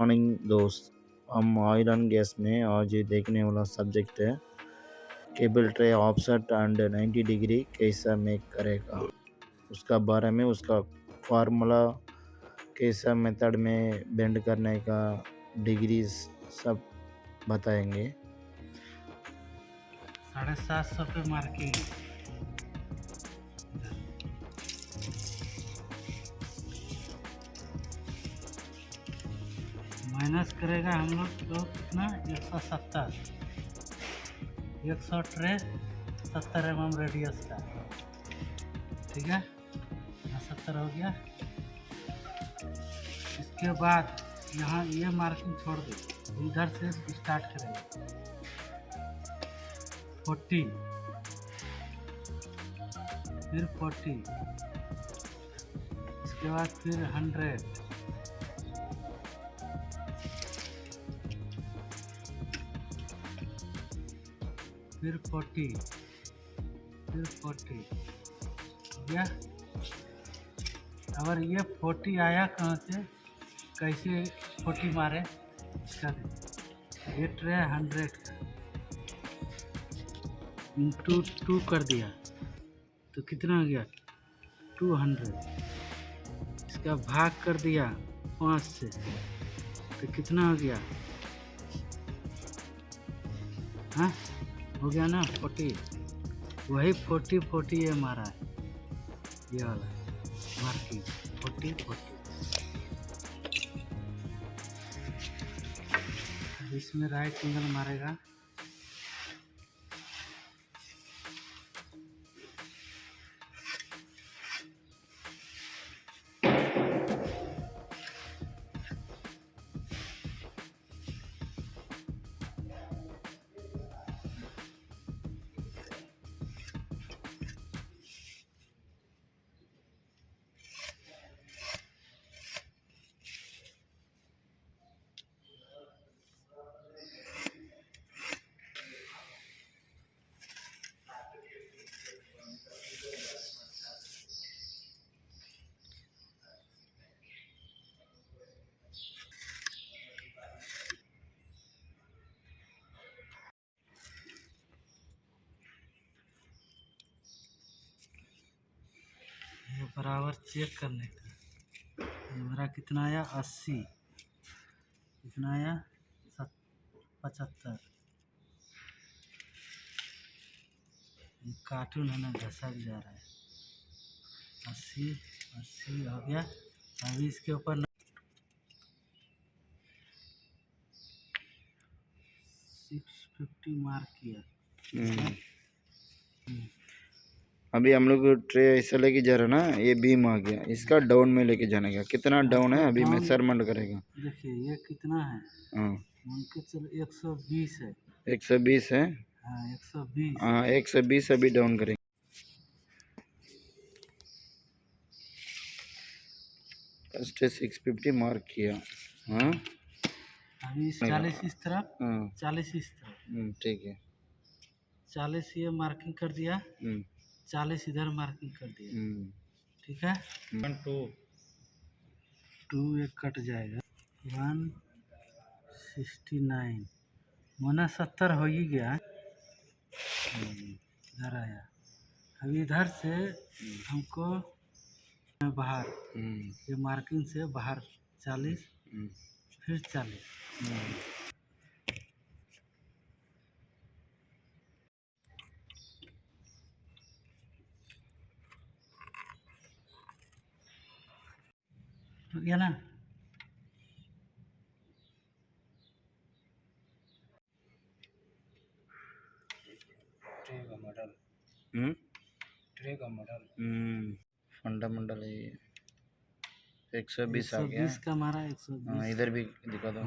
Morning दोस्त, हम oil and gas में आज ये देखने वाला सब्जेक्ट है cable tray offset and 90 degree कैसा मेक करेगा, उसका बारे में, उसका फार्मूला, कैसा मेथड में बेंड करने का, डिग्रीज सब बताएंगे। 750 पे मार्किंग माइनस करेगा हम लोग तो कितना 170 100 ट्रे 70 mm रेडियस का, ठीक है। 70 हो गया। इसके बाद यहाँ ये मार्किंग छोड़ दो, इधर से स्टार्ट करेंगे 40, फिर 40, इसके बाद फिर 100, फिर 40, फिर 40 हो गया। अगर ये 40 आया कहाँ से, कैसे 40 मारे इसका ये ट्रे 100 का इंटू 2 कर दिया तो कितना हो गया 200। इसका भाग कर दिया 5 से तो कितना हो गया, हाँ हो गया ना 40। वही 40 ये मारा है, ये वाला मार्किंग 40। इसमें राइट एंगल मारेगा, ये बराबर चेक करने का। ये मेरा कितना आया 80, कितना आया 75। ये कार्टून है ना, घसक जा रहा है। 80 हो गया। अभी इसके ऊपर 650 मार्क किया। अभी हम लोग ट्रे ऐसा लेके जा रहे हैं ना, ये बीम आ गया, इसका डाउन में लेके जाने का। कितना डाउन है अभी मेजरमेंट करेगा। देखिए ये कितना है, हाँ मान के चलो 120 है। 120 है। हाँ 120। हाँ 120 अभी डाउन करेंगे। फर्स्ट 650 मार्क किया। हाँ अभी 40 इस तरफ, 40 इस तरफ, ठीक है। 40 ये मार्किंग कर दिया, 40 इधर मार्किंग कर दिया, ठीक है। 2 एक कट जाएगा 169 माना 70 हो ही गया। इधर आया, अभी इधर से हमको बाहर ये मार्किंग से बाहर 40, फिर 40। हो गया ना। ट्रे का मॉडल फंडामेंटल है ये। 120 आ गया। 120 का मारा 120। इधर भी दिखा दो।